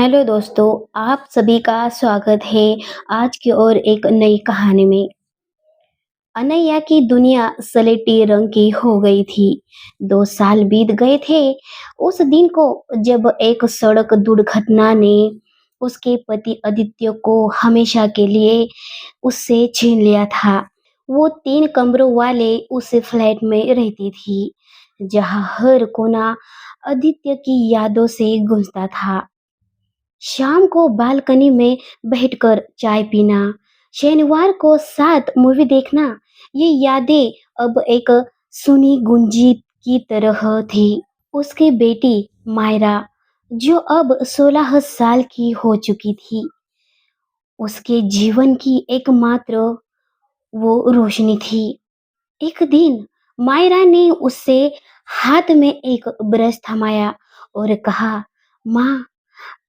Hello दोस्तों, आप सभी का स्वागत है आज की और एक नई कहानी में। अनैया की दुनिया स्लेटी रंग की हो गई थी। 2 साल बीत गए थे उस दिन को जब एक सड़क दुर्घटना ने उसके पति आदित्य को हमेशा के लिए उससे छीन लिया था। वो 3 कमरों वाले उस फ्लैट में रहती थी, जहाँ हर कोना आदित्य की यादों से गूंजता था। शाम को बालकनी में बैठकर चाय पीना, शनिवार को साथ मूवी देखना, ये यादें अब एक सुनी गुंजी की तरह थी। उसकी बेटी मायरा, जो अब 16 साल की हो चुकी थी, उसके जीवन की एकमात्र वो रोशनी थी। एक दिन मायरा ने उससे हाथ में एक ब्रश थमाया और कहा, माँ,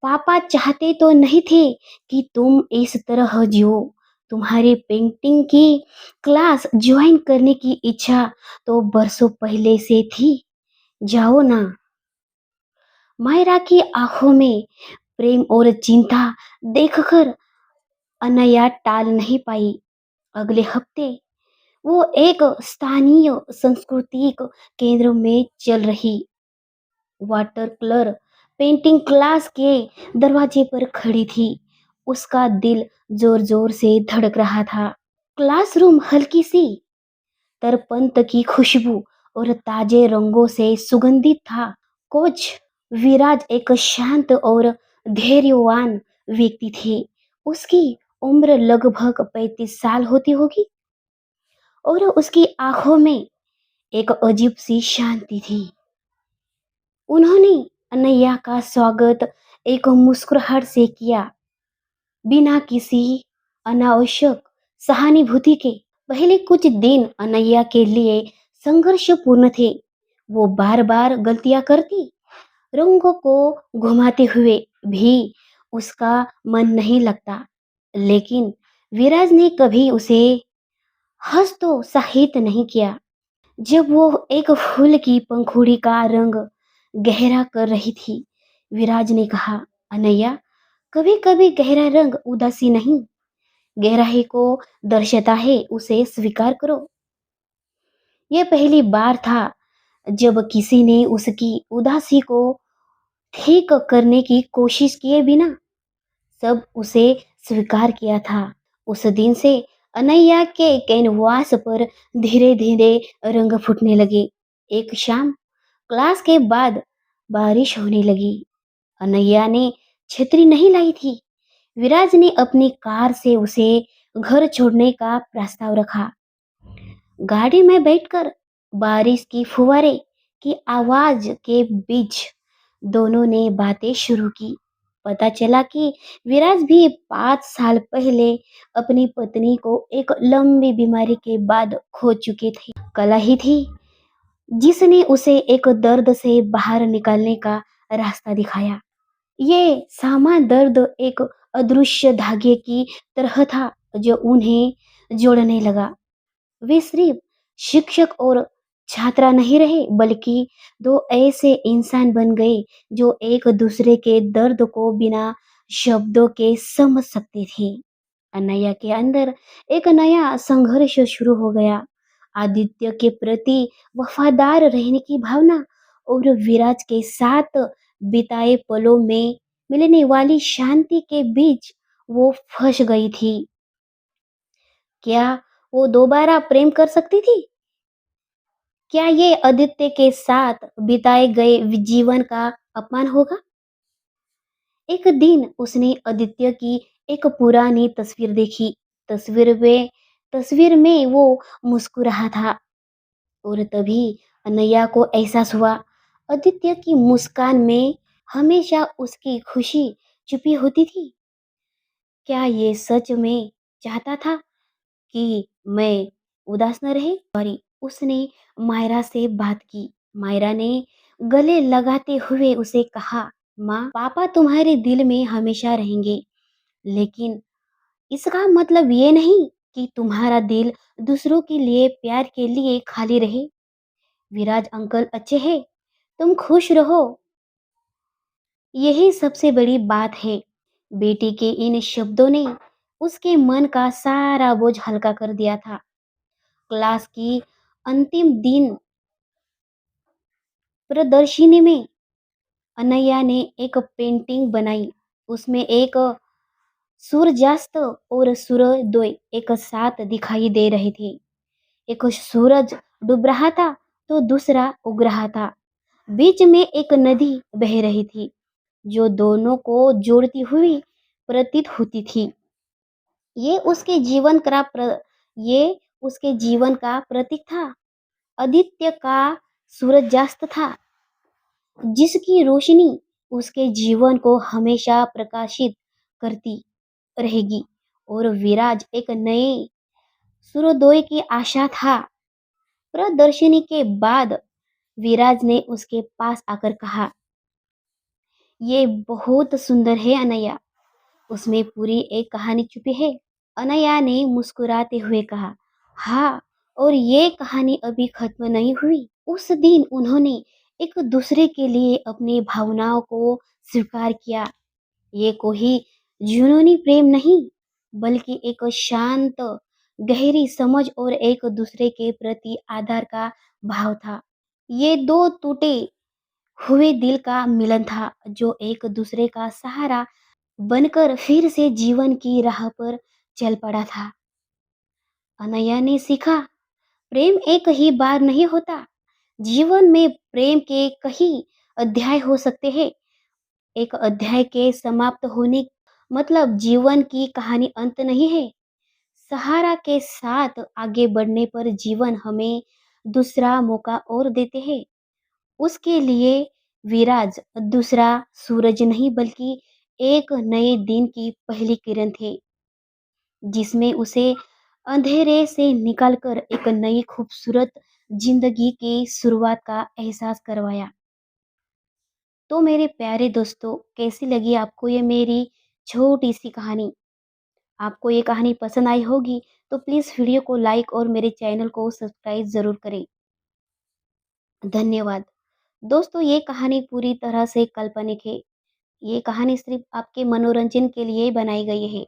पापा चाहते तो नहीं थे कि तुम इस तरह जियो। तुम्हारी पेंटिंग की क्लास ज्वाइन करने की इच्छा तो बरसों पहले से थी। जाओ ना। मायरा की आंखों में प्रेम और चिंता देखकर अनया टाल नहीं पाई। अगले हफ्ते वो एक स्थानीय सांस्कृतिक केंद्र में चल रही वाटर कलर पेंटिंग क्लास के दरवाजे पर खड़ी थी। उसका दिल जोर जोर से धड़क रहा था। क्लासरूम हल्की सी तरपंत की खुशबू और ताजे रंगों से सुगंधित था। कोच विराज एक शांत और धैर्यवान व्यक्ति थे। उसकी उम्र लगभग 35 साल होती होगी और उसकी आंखों में एक अजीब सी शांति थी। उन्होंने अनैया का स्वागत एक मुस्कुराहट से किया, बिना किसी अनावश्यक सहानुभूति के। पहले कुछ दिन अनैया के लिए संघर्षपूर्ण थे। वो बार बार गलतियां करती, रंगों को घुमाते हुए भी उसका मन नहीं लगता। लेकिन विराज ने कभी उसे हस्तोत्साहित नहीं किया। जब वो एक फूल की पंखुड़ी का रंग गहरा कर रही थी, विराज ने कहा, अनैया, कभी कभी गहरा रंग उदासी नहीं, गहराई को दर्शाता है, उसे स्वीकार करो। यह पहली बार था जब किसी ने उसकी उदासी को ठीक करने की कोशिश किए बिना सब उसे स्वीकार किया था। उस दिन से अनैया के कैनवास पर धीरे धीरे रंग फूटने लगे। एक शाम क्लास के बाद बारिश होने लगी। अनैया ने छतरी नहीं लाई थी। विराज ने अपनी कार से उसे घर छोड़ने का प्रस्ताव रखा। गाड़ी में बैठकर बारिश की फुहारे की आवाज के बीच दोनों ने बातें शुरू की। पता चला कि विराज भी 5 साल पहले अपनी पत्नी को एक लंबी बीमारी के बाद खो चुके थे। कला ही थी जिसने उसे एक दर्द से बाहर निकालने का रास्ता दिखाया। ये सामा दर्द एक अदृश्य धागे की तरह था जो उन्हें जोड़ने लगा। वे सिर्फ शिक्षक और छात्रा नहीं रहे, बल्कि दो ऐसे इंसान बन गए जो एक दूसरे के दर्द को बिना शब्दों के समझ सकते थे। अनया के अंदर एक नया संघर्ष शुरू हो गया। आदित्य के प्रति वफादार रहने की भावना और विराज के साथ बिताए पलों में मिलने वाली शांति के बीच वो फंस गई थी। क्या वो दोबारा प्रेम कर सकती थी? क्या ये आदित्य के साथ बिताए गए जीवन का अपमान होगा? एक दिन उसने आदित्य की एक पुरानी तस्वीर देखी। तस्वीर में वो मुस्कुरा था और तभी अनैया को एहसास हुआ, आदित्य की मुस्कान में हमेशा उसकी खुशी छुपी होती थी। क्या ये सच में चाहता था कि मैं उदास न रहे? सॉरी, उसने मायरा से बात की। मायरा ने गले लगाते हुए उसे कहा, माँ, पापा तुम्हारे दिल में हमेशा रहेंगे, लेकिन इसका मतलब ये नहीं कि तुम्हारा दिल दूसरों के लिए प्यार के लिए खाली रहे। विराज अंकल अच्छे हैं, तुम खुश रहो। यही सबसे बड़ी बात है। बेटी के इन शब्दों ने उसके मन का सारा बोझ हल्का कर दिया था। क्लास की अंतिम दिन प्रदर्शनी में अनैया ने एक पेंटिंग बनाई। उसमें एक सूर्यास्त और सूर्योदय एक साथ दिखाई दे रहे थे। एक सूरज डूब रहा था तो दूसरा उग रहा था। बीच में एक नदी बह रही थी जो दोनों को जोड़ती हुई प्रतीत होती थी। ये उसके जीवन का ये उसके जीवन का प्रतीक था। आदित्य का सूरजास्त था जिसकी रोशनी उसके जीवन को हमेशा प्रकाशित करती रहेगी। और विराज एक नए सूर्योदय की आशा था। प्रदर्शनी के बाद विराज ने उसके पास आकर कहा, ये बहुत सुंदर है अनया, उसमें पूरी एक कहानी छुपी है। अनया ने मुस्कुराते हुए कहा, हाँ, और ये कहानी अभी खत्म नहीं हुई। उस दिन उन्होंने एक दूसरे के लिए अपनी भावनाओं को स्वीकार किया। ये कोई जुनूनी प्रेम नहीं, बल्कि एक शांत, गहरी समझ और एक दूसरे के प्रति आदर का भाव था। ये दो टूटे हुए दिल का मिलन था जो एक दूसरे का सहारा बनकर फिर से जीवन की राह पर चल पड़ा था। अनया ने सीखा, प्रेम एक ही बार नहीं होता। जीवन में प्रेम के कई अध्याय हो सकते हैं। एक अध्याय के समाप्त होने मतलब जीवन की कहानी अंत नहीं है। सहारा के साथ आगे बढ़ने पर जीवन हमें दूसरा मौका और देते हैं। उसके लिए विराज दूसरा सूरज नहीं बल्कि एक नए दिन की पहली किरण थे जिसमें उसे अंधेरे से निकालकर एक नई खूबसूरत जिंदगी की शुरुआत का एहसास करवाया। तो मेरे प्यारे दोस्तों, कैसी लगी आपको ये मेरी छोटी सी कहानी? आपको ये कहानी पसंद आई होगी तो प्लीज़ वीडियो को लाइक और मेरे चैनल को सब्सक्राइब ज़रूर करें। धन्यवाद। दोस्तों, ये कहानी पूरी तरह से काल्पनिक है। ये कहानी सिर्फ आपके मनोरंजन के लिए बनाई गई है।